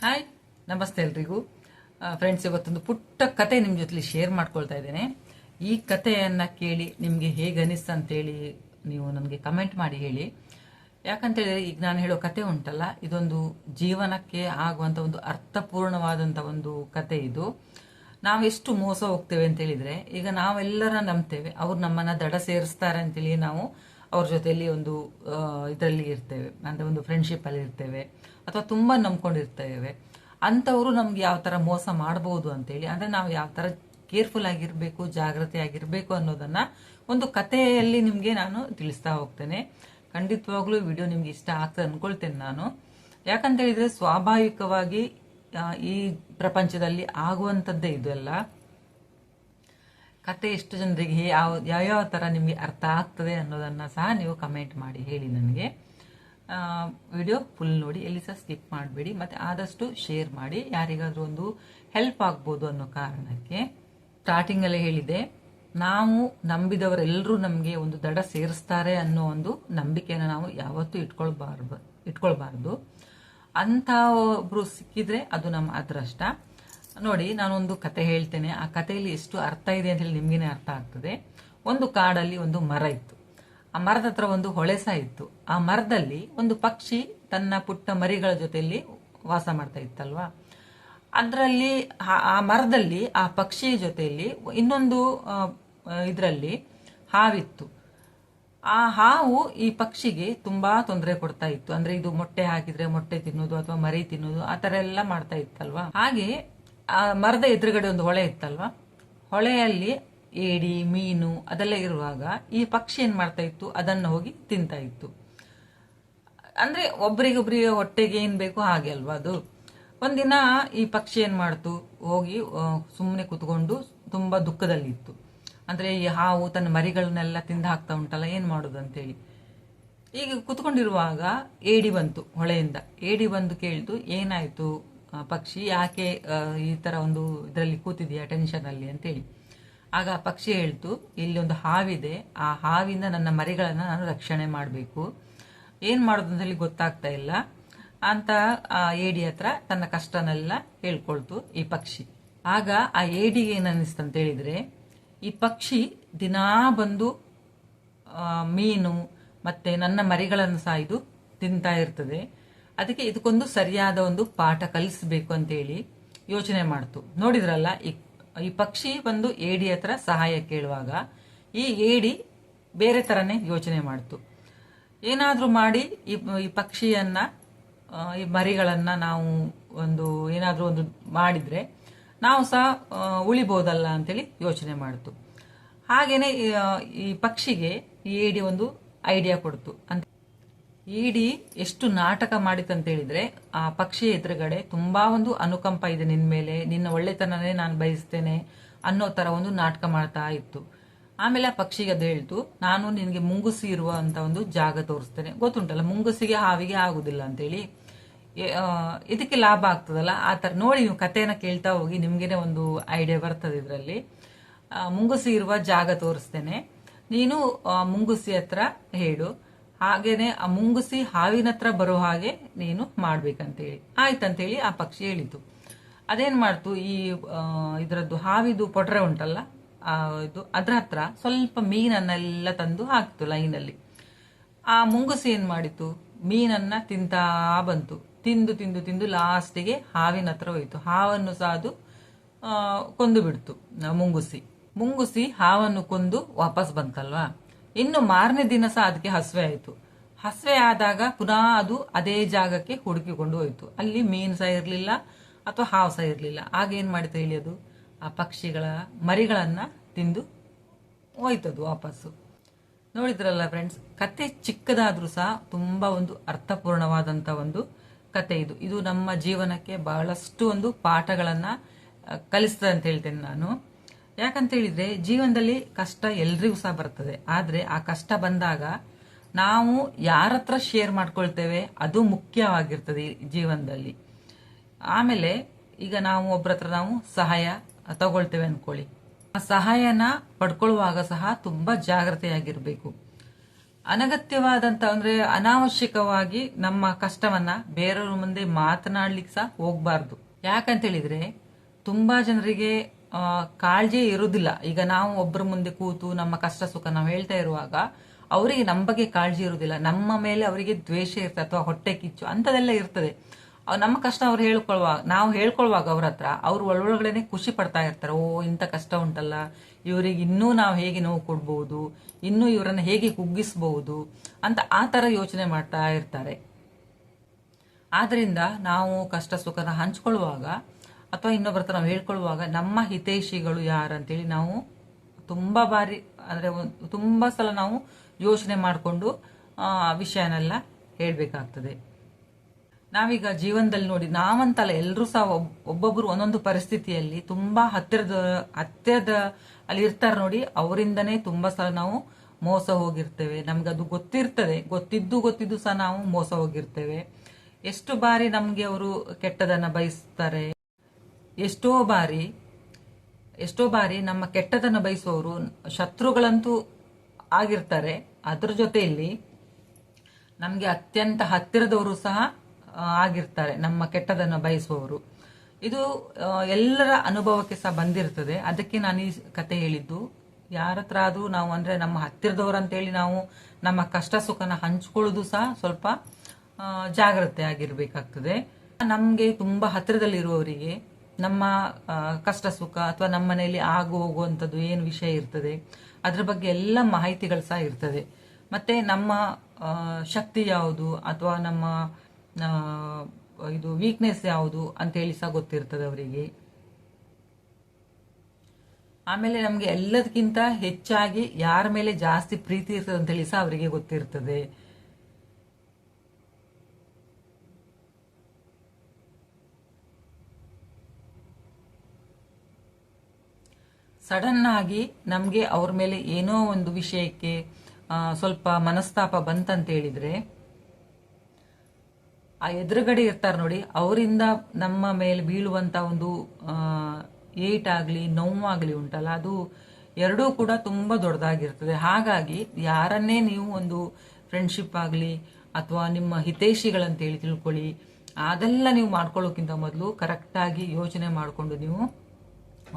Hi, ನಮಸ್ತೆ ಎಲ್ರಿಗೂ. Friends, ಇವತ್ತೊಂದು ಪುಟ್ಟ ಕತೆ ನಿಮ್ಮ ಜೊತೆ ಶೇರ್ ಮಾಡ್ಕೊಳ್ತಾ ಇದ್ದೇನೆ. ಈ ಕಥೆಯನ್ನು ಕೇಳಿ ನಿಮಗೆ ಹೇಗೆ ಅನಿಸ್ತು ಅಂತೇಳಿ ನೀವು ನನಗೆ ಕಮೆಂಟ್ ಮಾಡಿ ಹೇಳಿ. ಯಾಕಂತೇಳಿದ್ರೆ ಈಗ ನಾನು ಹೇಳೋ ಕತೆ ಉಂಟಲ್ಲ, ಇದೊಂದು ಜೀವನಕ್ಕೆ ಆಗುವಂಥ ಒಂದು ಅರ್ಥಪೂರ್ಣವಾದಂಥ ಒಂದು ಕತೆ ಇದು. ನಾವು ಎಷ್ಟು ಮೋಸ ಹೋಗ್ತೇವೆ ಅಂತ ಹೇಳಿದ್ರೆ, ಈಗ ನಾವೆಲ್ಲರ ನಂಬ್ತೇವೆ, ಅವ್ರು ನಮ್ಮನ್ನ ದಡ ಸೇರಿಸ್ತಾರೆ ಅಂತೇಳಿ ನಾವು ಅವ್ರ ಜೊತೆಯಲ್ಲಿ ಒಂದು ಇದರಲ್ಲಿ ಇರ್ತೇವೆ, ಅಂದರೆ ಒಂದು ಫ್ರೆಂಡ್ಶಿಪ್ ಅಲ್ಲಿ ಇರ್ತೇವೆ, ಅಥವಾ ತುಂಬಾ ನಂಬ್ಕೊಂಡಿರ್ತೇವೆ. ಅಂಥವ್ರು ನಮ್ಗೆ ಯಾವ ಥರ ಮೋಸ ಮಾಡ್ಬೋದು ಅಂತೇಳಿ, ಅಂದರೆ ನಾವು ಯಾವ ಥರ ಕೇರ್ಫುಲ್ ಆಗಿರಬೇಕು, ಜಾಗ್ರತೆ ಆಗಿರಬೇಕು ಅನ್ನೋದನ್ನ ಒಂದು ಕಥೆಯಲ್ಲಿ ನಿಮಗೆ ನಾನು ತಿಳಿಸ್ತಾ ಹೋಗ್ತೇನೆ. ಖಂಡಿತವಾಗ್ಲೂ ವಿಡಿಯೋ ನಿಮ್ಗೆ ಇಷ್ಟ ಆಗ್ತದೆ ಅನ್ಕೊಳ್ತೇನೆ ನಾನು. ಯಾಕಂತ ಹೇಳಿದ್ರೆ ಸ್ವಾಭಾವಿಕವಾಗಿ ಈ ಪ್ರಪಂಚದಲ್ಲಿ ಆಗುವಂಥದ್ದೇ ಇದೆಲ್ಲ. ಕತೆ ಎಷ್ಟು ಜನರಿಗೆ ಯಾವ್ಯಾವ ಥರ ನಿಮಗೆ ಅರ್ಥ ಆಗ್ತದೆ ಅನ್ನೋದನ್ನು ಸಹ ನೀವು ಕಮೆಂಟ್ ಮಾಡಿ ಹೇಳಿ ನನಗೆ. ವಿಡಿಯೋ ಫುಲ್ ನೋಡಿ, ಎಲ್ಲಿ ಸಹ ಸ್ಕಿಪ್ ಮಾಡಬೇಡಿ, ಮತ್ತು ಆದಷ್ಟು ಶೇರ್ ಮಾಡಿ, ಯಾರಿಗಾದ್ರೂ ಒಂದು ಹೆಲ್ಪ್ ಆಗ್ಬೋದು ಅನ್ನೋ ಕಾರಣಕ್ಕೆ. ಸ್ಟಾರ್ಟಿಂಗಲ್ಲೇ ಹೇಳಿದೆ, ನಾವು ನಂಬಿದವರೆಲ್ಲರೂ ನಮಗೆ ಒಂದು ದಡ ಸೇರಿಸ್ತಾರೆ ಅನ್ನೋ ಒಂದು ನಂಬಿಕೆನ ನಾವು ಯಾವತ್ತೂ ಇಟ್ಕೊಳ್ಬಾರ್ದು. ಅಂಥ ಒಬ್ರು ಸಿಕ್ಕಿದ್ರೆ ಅದು ನಮ್ಮ ಅದೃಷ್ಟ. ನೋಡಿ, ನಾನೊಂದು ಕತೆ ಹೇಳ್ತೇನೆ. ಆ ಕಥೆಯಲ್ಲಿ ಎಷ್ಟು ಅರ್ಥ ಇದೆ ಅಂತ ಹೇಳಿ ನಿಮ್ಗೇನೆ ಅರ್ಥ ಆಗ್ತದೆ. ಒಂದು ಕಾಡಲ್ಲಿ ಒಂದು ಮರ ಇತ್ತು. ಆ ಮರದ ಹತ್ರ ಒಂದು ಹೊಳೆ ಸಹ ಇತ್ತು. ಆ ಮರದಲ್ಲಿ ಒಂದು ಪಕ್ಷಿ ತನ್ನ ಪುಟ್ಟ ಮರಿಗಳ ಜೊತೆಯಲ್ಲಿ ವಾಸ ಮಾಡ್ತಾ ಇತ್ತಲ್ವಾ. ಅದರಲ್ಲಿ ಆ ಮರದಲ್ಲಿ ಆ ಪಕ್ಷಿಯ ಜೊತೆಯಲ್ಲಿ ಇನ್ನೊಂದು ಇದರಲ್ಲಿ ಹಾವಿತ್ತು. ಆ ಹಾವು ಈ ಪಕ್ಷಿಗೆ ತುಂಬಾ ತೊಂದರೆ ಕೊಡ್ತಾ ಇತ್ತು. ಅಂದ್ರೆ ಇದು ಮೊಟ್ಟೆ ಹಾಕಿದ್ರೆ ಮೊಟ್ಟೆ ತಿನ್ನೋದು ಅಥವಾ ಮರಿ ತಿನ್ನೋದು ಆ ತರ ಎಲ್ಲ ಮಾಡ್ತಾ ಇತ್ತಲ್ವಾ. ಹಾಗೆ ಆ ಮರದ ಎದುರುಗಡೆ ಒಂದು ಹೊಳೆ ಇತ್ತಲ್ವಾ. ಹೊಳೆಯಲ್ಲಿ ಏಡಿ, ಮೀನು ಅದೆಲ್ಲ ಇರುವಾಗ ಈ ಪಕ್ಷಿ ಏನ್ ಮಾಡ್ತಾ ಇತ್ತು, ಅದನ್ನ ಹೋಗಿ ತಿಂತಾ ಇತ್ತು. ಅಂದ್ರೆ ಒಬ್ರಿಗೊಬ್ರಿಗೆ ಹೊಟ್ಟೆಗೆ ಏನ್ ಬೇಕು ಹಾಗೆ ಅಲ್ವಾ ಅದು. ಒಂದಿನ ಈ ಪಕ್ಷಿ ಏನ್ ಮಾಡ್ತು, ಹೋಗಿ ಸುಮ್ಮನೆ ಕುತ್ಕೊಂಡು ತುಂಬಾ ದುಃಖದಲ್ಲಿ ಇತ್ತು. ಅಂದ್ರೆ ಈ ಹಾವು ತನ್ನ ಮರಿಗಳನ್ನೆಲ್ಲ ತಿಂದು ಹಾಕ್ತಾ ಉಂಟಲ್ಲ, ಏನ್ ಮಾಡುದು ಅಂತೇಳಿ. ಈಗ ಕುತ್ಕೊಂಡಿರುವಾಗ ಏಡಿ ಬಂತು ಹೊಳೆಯಿಂದ. ಏಡಿ ಬಂದು ಕೇಳ್ತು, ಏನಾಯ್ತು ಪಕ್ಷಿ, ಯಾಕೆ ಈ ತರ ಒಂದು ಇದರಲ್ಲಿ ಕೂತಿದೆಯಾ ಟೆನ್ಷನ್ ಅಲ್ಲಿ ಅಂತೇಳಿ. ಆಗ ಆ ಪಕ್ಷಿ ಹೇಳ್ತು, ಇಲ್ಲಿ ಒಂದು ಹಾವಿದೆ, ಆ ಹಾವಿಂದ ನನ್ನ ಮರಿಗಳನ್ನ ನಾನು ರಕ್ಷಣೆ ಮಾಡಬೇಕು, ಏನ್ ಮಾಡೋದು ಅಂತ ಹೇಳಿ ಗೊತ್ತಾಗ್ತಾ ಇಲ್ಲ ಅಂತ ಆ ಏಡಿ ಹತ್ರ ತನ್ನ ಕಷ್ಟನೆಲ್ಲ ಹೇಳ್ಕೊಳ್ತು ಈ ಪಕ್ಷಿ. ಆಗ ಆ ಏಡಿಗೆ ಏನ್ ಅನ್ನಿಸ್ತಂತ ಹೇಳಿದ್ರೆ, ಈ ಪಕ್ಷಿ ದಿನಾ ಬಂದು ಮೀನು ಮತ್ತೆ ನನ್ನ ಮರಿಗಳನ್ನು ಸಹ ಇದು ತಿಂತಾ ಇರ್ತದೆ, ಅದಕ್ಕೆ ಇದಕ್ಕೊಂದು ಸರಿಯಾದ ಒಂದು ಪಾಠ ಕಲಿಸಬೇಕು ಅಂತೇಳಿ ಯೋಚನೆ ಮಾಡ್ತು. ನೋಡಿದ್ರಲ್ಲ, ಈ ಪಕ್ಷಿ ಬಂದು ಏಡಿ ಹತ್ರ ಸಹಾಯ ಕೇಳುವಾಗ ಈ ಏಡಿ ಬೇರೆ ತರನೇ ಯೋಚನೆ ಮಾಡ್ತು. ಏನಾದ್ರೂ ಮಾಡಿ ಈ ಪಕ್ಷಿಯನ್ನ, ಈ ಮರಿಗಳನ್ನ ನಾವು ಏನಾದ್ರೂ ಒಂದು ಮಾಡಿದ್ರೆ ನಾವು ಸಹ ಉಳಿಬಹುದಲ್ಲ ಅಂತೇಳಿ ಯೋಚನೆ ಮಾಡ್ತು. ಹಾಗೇನೆ ಈ ಪಕ್ಷಿಗೆ ಈ ಏಡಿ ಒಂದು ಐಡಿಯಾ ಕೊಡ್ತು. ಅಂತ ಏಡಿ ಎಷ್ಟು ನಾಟಕ ಮಾಡಿತಂತ ಹೇಳಿದ್ರೆ, ಆ ಪಕ್ಷಿಯ ಎದುರುಗಡೆ ತುಂಬಾ ಒಂದು ಅನುಕಂಪ ಇದೆ ನಿನ್ ಮೇಲೆ, ನಿನ್ನ ಒಳ್ಳೆತನನೇ ನಾನು ಬಯಸ್ತೇನೆ ಅನ್ನೋ ತರ ಒಂದು ನಾಟಕ ಮಾಡ್ತಾ ಇತ್ತು. ಆಮೇಲೆ ಆ ಪಕ್ಷಿಗೆ ಅದು ಹೇಳ್ತು, ನಾನು ನಿನ್ಗೆ ಮುಂಗುಸಿ ಇರುವಂತ ಒಂದು ಜಾಗ ತೋರಿಸ್ತೇನೆ. ಗೊತ್ತುಂಟಲ್ಲ, ಮುಂಗುಸಿಗೆ ಹಾವಿಗೆ ಆಗುದಿಲ್ಲ ಅಂತೇಳಿ. ಇದಕ್ಕೆ ಲಾಭ ಆಗ್ತದಲ್ಲ ಆ ತರ. ನೋಡಿ, ನೀವು ಕಥೆನ ಕೇಳ್ತಾ ಹೋಗಿ, ನಿಮ್ಗೇನೆ ಒಂದು ಐಡಿಯಾ ಬರ್ತದೆ ಇದರಲ್ಲಿ. ಮುಂಗುಸಿ ಇರುವ ಜಾಗ ತೋರಿಸ್ತೇನೆ, ನೀನು ಮುಂಗುಸಿ ಹತ್ರ ಹೇಳು, ಹಾಗೇನೆ ಆ ಮುಂಗುಸಿ ಹಾವಿನ ಹತ್ರ ಬರೋ ಹಾಗೆ ನೀನು ಮಾಡ್ಬೇಕಂತೇಳಿ. ಆಯ್ತಂತೇಳಿ ಆ ಪಕ್ಷಿ ಹೇಳಿತು. ಅದೇನ್ ಮಾಡ್ತು, ಈ ಇದರದ್ದು ಹಾವಿದು ಪೊಟ್ರೆ ಉಂಟಲ್ಲ, ಅದ್ರ ಹತ್ರ ಸ್ವಲ್ಪ ಮೀನನ್ನೆಲ್ಲ ತಂದು ಹಾಕ್ತು ಲೈನಲ್ಲಿ. ಆ ಮುಂಗುಸಿ ಏನ್ ಮಾಡಿತು, ಮೀನನ್ನ ತಿಂತಾ ಬಂತು. ತಿಂದು ತಿಂದು ತಿಂದು ಲಾಸ್ಟಿಗೆ ಹಾವಿನ ಹತ್ರ ಹೋಯ್ತು. ಹಾವನ್ನು ಸಹ ಅದು ಕೊಂದು ಬಿಡ್ತು ಮುಂಗುಸಿ ಹಾವನ್ನು ಕೊಂದು ವಾಪಸ್ ಬಂತಲ್ವಾ. ಇನ್ನು ಮಾರನೇ ದಿನ ಸಹ ಅದಕ್ಕೆ ಹಸುವೆ ಆಯ್ತು. ಹಸುವೆ ಆದಾಗ ಪುನಃ ಅದು ಅದೇ ಜಾಗಕ್ಕೆ ಹುಡುಕಿಕೊಂಡು ಹೋಯ್ತು. ಅಲ್ಲಿ ಮೀನು ಸಹ ಇರ್ಲಿಲ್ಲ ಅಥವಾ ಹಾವು ಸಹ ಇರ್ಲಿಲ್ಲ. ಆಗ ಏನ್ ಮಾಡಿತು ಹೇಳಿ, ಅದು ಆ ಪಕ್ಷಿಗಳ ಮರಿಗಳನ್ನ ತಿಂದು ಹೋಯ್ತದು ವಾಪಸ್ಸು. ನೋಡಿದ್ರಲ್ಲ ಫ್ರೆಂಡ್ಸ್, ಕತೆ ಚಿಕ್ಕದಾದ್ರೂ ಸಹ ತುಂಬಾ ಒಂದು ಅರ್ಥಪೂರ್ಣವಾದಂತ ಒಂದು ಕತೆ ಇದು. ಇದು ನಮ್ಮ ಜೀವನಕ್ಕೆ ಬಹಳಷ್ಟು ಒಂದು ಪಾಠಗಳನ್ನ ಕಲಿಸ್ತದೆ ಅಂತ ಹೇಳ್ತೇನೆ ನಾನು. ಯಾಕಂತ ಹೇಳಿದ್ರೆ, ಜೀವನದಲ್ಲಿ ಕಷ್ಟ ಎಲ್ರಿಗೂ ಸಹ ಬರ್ತದೆ. ಆದ್ರೆ ಆ ಕಷ್ಟ ಬಂದಾಗ ನಾವು ಯಾರ ಹತ್ರ ಶೇರ್ ಮಾಡ್ಕೊಳ್ತೇವೆ ಅದು ಮುಖ್ಯವಾಗಿರ್ತದೆ ಈ ಜೀವನದಲ್ಲಿ. ಆಮೇಲೆ ಈಗ ನಾವು ಒಬ್ರ ಹತ್ರ ನಾವು ಸಹಾಯ ತಗೊಳ್ತೇವೆ ಅನ್ಕೊಳ್ಳಿ, ಆ ಸಹಾಯನ ಪಡ್ಕೊಳ್ಳುವಾಗ ಸಹ ತುಂಬಾ ಜಾಗ್ರತೆಯಾಗಿರ್ಬೇಕು. ಅನಗತ್ಯವಾದಂತ ಅಂದ್ರೆ ಅನಾವಶ್ಯಕವಾಗಿ ನಮ್ಮ ಕಷ್ಟವನ್ನ ಬೇರೆಯವ್ರ ಮುಂದೆ ಮಾತನಾಡ್ಲಿಕ್ಕೆ ಸಹ ಹೋಗ್ಬಾರ್ದು. ಯಾಕಂತ ಹೇಳಿದ್ರೆ ತುಂಬಾ ಜನರಿಗೆ ಕಾಳಜಿ ಇರುವುದಿಲ್ಲ. ಈಗ ನಾವು ಒಬ್ಬರ ಮುಂದೆ ಕೂತು ನಮ್ಮ ಕಷ್ಟ ಸುಖ ನಾವು ಹೇಳ್ತಾ ಇರುವಾಗ ಅವರಿಗೆ ನಮ್ಮ ಬಗ್ಗೆ ಕಾಳಜಿ ಇರುವುದಿಲ್ಲ, ನಮ್ಮ ಮೇಲೆ ಅವರಿಗೆ ದ್ವೇಷ ಇರ್ತದೆ ಅಥವಾ ಹೊಟ್ಟೆ ಕಿಚ್ಚು ಅಂತದೆಲ್ಲ ಇರ್ತದೆ. ನಮ್ಮ ಕಷ್ಟ ಅವ್ರು ನಾವು ಹೇಳ್ಕೊಳ್ವಾಗ ಅವ್ರ ಹತ್ರ ಅವ್ರು ಒಳಗಡೆನೆ ಖುಷಿ ಪಡ್ತಾ ಇರ್ತಾರೆ. ಓ, ಇಂಥ ಕಷ್ಟ ಉಂಟಲ್ಲ, ಇವರಿಗೆ ಇನ್ನೂ ನಾವು ಹೇಗೆ ನೋವು ಕೊಡ್ಬಹುದು, ಇನ್ನೂ ಇವರನ್ನ ಹೇಗೆ ಕುಗ್ಗಿಸಬಹುದು ಅಂತ ಆ ತರ ಯೋಚನೆ ಮಾಡ್ತಾ ಇರ್ತಾರೆ. ಆದ್ರಿಂದ ನಾವು ಕಷ್ಟ ಸುಖನ ಹಂಚ್ಕೊಳ್ಳುವಾಗ ಅಥವಾ ಇನ್ನೊಬ್ಬರ ಹತ್ರ ನಾವು ಹೇಳ್ಕೊಳ್ಳುವಾಗ ನಮ್ಮ ಹಿತೈಷಿಗಳು ಯಾರಂತೇಳಿ ನಾವು ತುಂಬಾ ಬಾರಿ ಅಂದ್ರೆ ತುಂಬಾ ಸಲ ನಾವು ಯೋಚನೆ ಮಾಡಿಕೊಂಡು ವಿಷಯನೆಲ್ಲ ಹೇಳ್ಬೇಕಾಗ್ತದೆ. ನಾವೀಗ ಜೀವನದಲ್ಲಿ ನೋಡಿ, ನಾವಂತಲ್ಲ ಎಲ್ಲರೂ ಸಹ ಒಬ್ಬೊಬ್ರು ಒಂದೊಂದು ಪರಿಸ್ಥಿತಿಯಲ್ಲಿ ತುಂಬಾ ಹತ್ತಿರದ ಅಲ್ಲಿ ಇರ್ತಾರೆ ನೋಡಿ, ಅವರಿಂದನೇ ತುಂಬಾ ಸಲ ನಾವು ಮೋಸ ಹೋಗಿರ್ತೇವೆ. ನಮ್ಗದು ಗೊತ್ತಿದ್ದು ಸಹ ನಾವು ಮೋಸ ಹೋಗಿರ್ತೇವೆ. ಎಷ್ಟು ಬಾರಿ ನಮ್ಗೆ ಅವರು ಕೆಟ್ಟದನ್ನ ಬಯಸ್ತಾರೆ, ಎಷ್ಟೋ ಬಾರಿ ನಮ್ಮ ಕೆಟ್ಟದನ್ನ ಬಯಸುವವರು ಶತ್ರುಗಳಂತೂ ಆಗಿರ್ತಾರೆ. ಅದ್ರ ಜೊತೆಯಲ್ಲಿ ನಮ್ಗೆ ಅತ್ಯಂತ ಹತ್ತಿರದವರು ಸಹ ಆಗಿರ್ತಾರೆ, ನಮ್ಮ ಕೆಟ್ಟದನ್ನು ಬಯಸುವವರು. ಇದು ಎಲ್ಲರ ಅನುಭವಕ್ಕೆ ಸಹ ಬಂದಿರ್ತದೆ. ಅದಕ್ಕೆ ನಾನು ಈ ಕತೆ ಹೇಳಿದ್ದು. ಯಾರ ಹತ್ರ ಆದ್ರೂ ನಾವು ಅಂದ್ರೆ ನಮ್ಮ ಹತ್ತಿರದವರು ಅಂತೇಳಿ ನಾವು ನಮ್ಮ ಕಷ್ಟ ಸುಖನ ಹಂಚ್ಕೊಳ್ಳೋದು ಸಹ ಸ್ವಲ್ಪ ಜಾಗ್ರತೆ ಆಗಿರ್ಬೇಕಾಗ್ತದೆ. ನಮ್ಗೆ ತುಂಬಾ ಹತ್ತಿರದಲ್ಲಿರುವವರಿಗೆ ನಮ್ಮ ಕಷ್ಟ ಸುಖ ಅಥವಾ ನಮ್ಮ ಮನೆಯಲ್ಲಿ ಹೋಗುವಂಥದ್ದು ಏನು ವಿಷಯ ಇರ್ತದೆ ಅದ್ರ ಬಗ್ಗೆ ಎಲ್ಲ ಮಾಹಿತಿಗಳು ಸಹ ಇರ್ತದೆ. ಮತ್ತೆ ನಮ್ಮ ಶಕ್ತಿ ಯಾವುದು ಅಥವಾ ನಮ್ಮ ಇದು ವೀಕ್ನೆಸ್ ಯಾವುದು ಅಂತ ಹೇಳಿ ಸಹ ಗೊತ್ತಿರ್ತದೆ ಅವರಿಗೆ. ಆಮೇಲೆ ನಮ್ಗೆ ಎಲ್ಲದಕ್ಕಿಂತ ಹೆಚ್ಚಾಗಿ ಯಾರ ಮೇಲೆ ಜಾಸ್ತಿ ಪ್ರೀತಿ ಇರ್ತದೆ ಅಂತ ಹೇಳಿ ಸಹ ಅವರಿಗೆ ಗೊತ್ತಿರ್ತದೆ. ಸಡನ್ ಆಗಿ ನಮ್ಗೆ ಅವ್ರ ಮೇಲೆ ಏನೋ ಒಂದು ವಿಷಯಕ್ಕೆ ಸ್ವಲ್ಪ ಮನಸ್ತಾಪ ಬಂತಂತ ಹೇಳಿದ್ರೆ ಆ ಎದುರುಗಡೆ ಇರ್ತಾರೆ ನೋಡಿ, ಅವರಿಂದ ನಮ್ಮ ಮೇಲೆ ಬೀಳುವಂತ ಒಂದು ಏಟಾಗ್ಲಿ ನೋವಾಗ್ಲಿ ಉಂಟಲ್ಲ, ಅದು ಎರಡೂ ಕೂಡ ತುಂಬಾ ದೊಡ್ಡದಾಗಿರ್ತದೆ. ಹಾಗಾಗಿ ಯಾರನ್ನೇ ನೀವು ಒಂದು ಫ್ರೆಂಡ್ಶಿಪ್ ಆಗ್ಲಿ ಅಥವಾ ನಿಮ್ಮ ಹಿತೈಷಿಗಳಂತೇಳಿ ತಿಳ್ಕೊಳ್ಳಿ, ಅದೆಲ್ಲ ನೀವು ಮಾಡ್ಕೊಳ್ಳೋಕ್ಕಿಂತ ಮೊದಲು ಕರೆಕ್ಟ್ ಆಗಿ ಯೋಚನೆ ಮಾಡಿಕೊಂಡು ನೀವು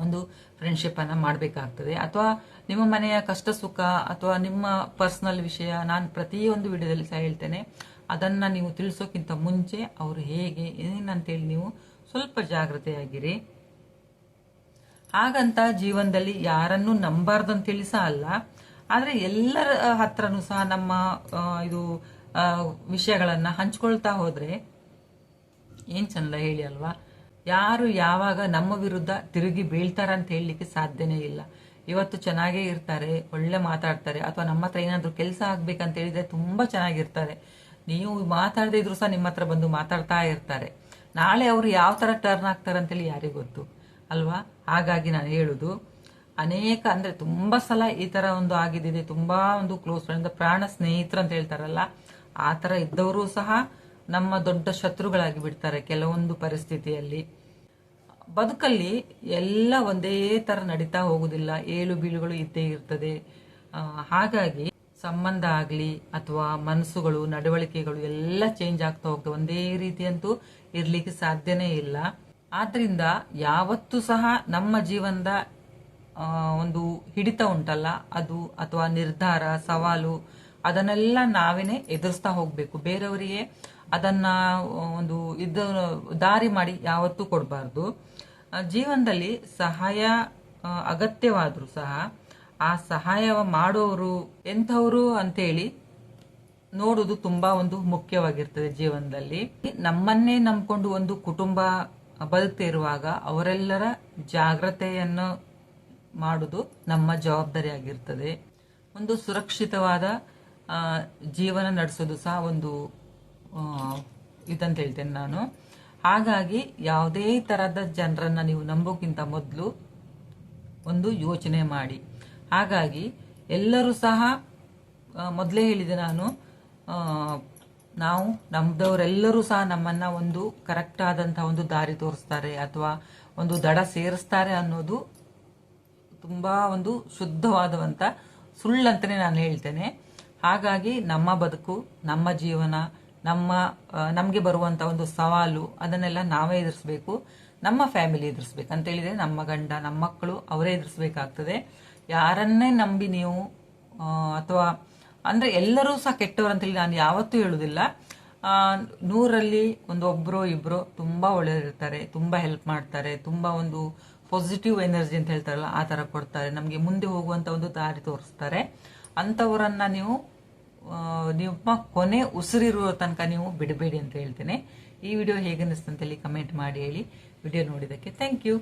ಒಂದು ಫ್ರೆಂಡ್ಶಿಪ್ ಅನ್ನ ಮಾಡಬೇಕಾಗ್ತದೆ. ಅಥವಾ ನಿಮ್ಮ ಮನೆಯ ಕಷ್ಟ ಸುಖ ಅಥವಾ ನಿಮ್ಮ ಪರ್ಸನಲ್ ವಿಷಯ ನಾನು ಪ್ರತಿಯೊಂದು ವಿಡಿಯೋದಲ್ಲಿ ಸಹ ಹೇಳ್ತೇನೆ, ಅದನ್ನ ನೀವು ತಿಳಿಸೋಕ್ಕಿಂತ ಮುಂಚೆ ಅವರು ಹೇಗೆ ಏನಂತೇಳಿ ನೀವು ಸ್ವಲ್ಪ ಜಾಗ್ರತೆಯಾಗಿರಿ. ಹಾಗಂತ ಜೀವನದಲ್ಲಿ ಯಾರನ್ನು ನಂಬಾರ್ದಂತೇಳಿ ಸಹ ಅಲ್ಲ, ಆದ್ರೆ ಎಲ್ಲರ ಹತ್ರನೂ ಸಹ ನಮ್ಮ ಇದು ವಿಷಯಗಳನ್ನ ಹಂಚ್ಕೊಳ್ತಾ ಹೋದ್ರೆ ಏನ್ ಚಂದ ಹೇಳಿ ಅಲ್ವಾ. ಯಾರು ಯಾವಾಗ ನಮ್ಮ ವಿರುದ್ಧ ತಿರುಗಿ ಬೀಳ್ತಾರಂತ ಹೇಳಲಿಕ್ಕೆ ಸಾಧ್ಯನೇ ಇಲ್ಲ. ಇವತ್ತು ಚೆನ್ನಾಗೇ ಇರ್ತಾರೆ, ಒಳ್ಳೆ ಮಾತಾಡ್ತಾರೆ, ಅಥವಾ ನಮ್ಮ ಹತ್ರ ಏನಾದ್ರು ಕೆಲಸ ಆಗ್ಬೇಕಂತ ಹೇಳಿದ್ರೆ ತುಂಬಾ ಚೆನ್ನಾಗಿರ್ತಾರೆ. ನೀವು ಮಾತಾಡದೇ ಇದ್ರು ಸಹ ನಿಮ್ಮ ಹತ್ರ ಬಂದು ಮಾತಾಡ್ತಾ ಇರ್ತಾರೆ. ನಾಳೆ ಅವರು ಯಾವ ತರ ಟರ್ನ್ ಆಗ್ತಾರೆ ಅಂತೇಳಿ ಯಾರಿಗೂ ಗೊತ್ತು ಅಲ್ವಾ. ಹಾಗಾಗಿ ನಾನು ಹೇಳುದು, ಅನೇಕ ಅಂದ್ರೆ ತುಂಬಾ ಸಲ ಈ ತರ ಒಂದು ಆಗಿದ್ದಿದೆ. ತುಂಬಾ ಒಂದು ಕ್ಲೋಸ್ ಫ್ರೆಂಡ್, ಪ್ರಾಣ ಸ್ನೇಹಿತರು ಅಂತ ಹೇಳ್ತಾರಲ್ಲ, ಆ ತರ ಇದ್ದವರು ಸಹ ನಮ್ಮ ದೊಡ್ಡ ಶತ್ರುಗಳಾಗಿ ಬಿಡ್ತಾರೆ ಕೆಲವೊಂದು ಪರಿಸ್ಥಿತಿಯಲ್ಲಿ. ಬದುಕಲ್ಲಿ ಎಲ್ಲ ಒಂದೇ ತರ ನಡೀತಾ ಹೋಗುದಿಲ್ಲ, ಏಳು ಬೀಳುಗಳು ಇದ್ದೇ ಇರ್ತದೆ. ಹಾಗಾಗಿ ಸಂಬಂಧ ಆಗ್ಲಿ ಅಥವಾ ಮನಸ್ಸುಗಳು ನಡವಳಿಕೆಗಳು ಎಲ್ಲ ಚೇಂಜ್ ಆಗ್ತಾ ಹೋಗ್ತವೆ, ಒಂದೇ ರೀತಿಯಂತೂ ಇರ್ಲಿಕ್ಕೆ ಸಾಧ್ಯನೇ ಇಲ್ಲ. ಆದ್ರಿಂದ ಯಾವತ್ತೂ ಸಹ ನಮ್ಮ ಜೀವನದ ಒಂದು ಹಿಡಿತ ಉಂಟಲ್ಲ, ಅದು ಅಥವಾ ನಿರ್ಧಾರ ಸವಾಲು ಅದನ್ನೆಲ್ಲ ನಾವೇನೆ ಎದುರಿಸ್ತಾ ಹೋಗ್ಬೇಕು. ಬೇರೆಯವರಿಗೆ ಅದನ್ನ ಒಂದು ದಾರಿ ಮಾಡಿ ಯಾವತ್ತೂ ಕೊಡಬಾರ್ದು. ಜೀವನದಲ್ಲಿ ಸಹಾಯ ಅಗತ್ಯವಾದ್ರೂ ಸಹ ಆ ಸಹಾಯ ಮಾಡೋರು ಎಂಥವ್ರು ಅಂತೇಳಿ ನೋಡುದು ತುಂಬಾ ಒಂದು ಮುಖ್ಯವಾಗಿರ್ತದೆ ಜೀವನದಲ್ಲಿ. ನಮ್ಮನ್ನೇ ನಂಬ್ಕೊಂಡು ಒಂದು ಕುಟುಂಬ ಬದುಕ್ತಿರುವಾಗ ಅವರೆಲ್ಲರ ಜಾಗ್ರತೆಯನ್ನು ಮಾಡುವುದು ನಮ್ಮ ಜವಾಬ್ದಾರಿ ಆಗಿರ್ತದೆ. ಒಂದು ಸುರಕ್ಷಿತವಾದ ಜೀವನ ನಡೆಸೋದು ಸಹ ಒಂದು ಇದಂತ ಹೇಳ್ತೇನೆ ನಾನು. ಹಾಗಾಗಿ ಯಾವುದೇ ತರದ ಜನರನ್ನ ನೀವು ನಂಬೋಕ್ಕಿಂತ ಮೊದಲು ಒಂದು ಯೋಚನೆ ಮಾಡಿ. ಹಾಗಾಗಿ ಎಲ್ಲರೂ ಸಹ ಮೊದಲೇ ಹೇಳಿದೆ ನಾನು, ನಾವು ನಮ್ದವರೆಲ್ಲರೂ ಸಹ ನಮ್ಮನ್ನ ಒಂದು ಕರೆಕ್ಟ್ ಆದಂತಹ ಒಂದು ದಾರಿ ತೋರಿಸ್ತಾರೆ ಅಥವಾ ಒಂದು ದಡ ಸೇರಿಸ್ತಾರೆ ಅನ್ನೋದು ತುಂಬಾ ಒಂದು ಶುದ್ಧವಾದಂತ ಸುಳ್ಳಂತಾನೆ ನಾನು ಹೇಳ್ತೇನೆ. ಹಾಗಾಗಿ ನಮ್ಮ ಬದುಕು, ನಮ್ಮ ಜೀವನ, ನಮಗೆ ಬರುವಂತ ಒಂದು ಸವಾಲು ಅದನ್ನೆಲ್ಲ ನಾವೇ ಎದುರಿಸಬೇಕು. ನಮ್ಮ ಫ್ಯಾಮಿಲಿ ಎದುರಿಸ್ಬೇಕು ಅಂತ ಹೇಳಿದ್ರೆ ನಮ್ಮ ಗಂಡ, ನಮ್ಮ ಮಕ್ಕಳು ಅವರೇ ಎದುರಿಸಬೇಕಾಗ್ತದೆ. ಯಾರನ್ನೇ ನಂಬಿ ನೀವು ಅಥವಾ ಅಂದ್ರೆ ಎಲ್ಲರೂ ಸಹ ಕೆಟ್ಟವರು ಅಂತ ಹೇಳಿ ನಾನು ಯಾವತ್ತೂ ಹೇಳುದಿಲ್ಲ. 100ರಲ್ಲಿ ಒಬ್ರು ಇಬ್ರು ತುಂಬಾ ಒಳ್ಳೆಯರಿರ್ತಾರೆ, ತುಂಬಾ ಹೆಲ್ಪ್ ಮಾಡ್ತಾರೆ, ತುಂಬಾ ಒಂದು ಪಾಸಿಟಿವ್ ಎನರ್ಜಿ ಅಂತ ಹೇಳ್ತಾರಲ್ಲ ಆ ತರ ಕೊಡ್ತಾರೆ, ನಮಗೆ ಮುಂದೆ ಹೋಗುವಂತ ಒಂದು ದಾರಿ ತೋರಿಸ್ತಾರೆ. ಅಂತವರನ್ನ ನೀವು ನಿಮ್ಮ ಕೊನೆ ಉಸಿರಿರುವ ತನಕ ನೀವು ಬಿಡಬೇಡಿ ಅಂತ ಹೇಳ್ತೇನೆ. ಈ ವಿಡಿಯೋ ಹೇಗೆ ಅನಿಸ್ತು ಅಂತೇಳಿ ಕಮೆಂಟ್ ಮಾಡಿ ಹೇಳಿ. ವಿಡಿಯೋ ನೋಡಿದ್ದಕ್ಕೆ ಥ್ಯಾಂಕ್ ಯು.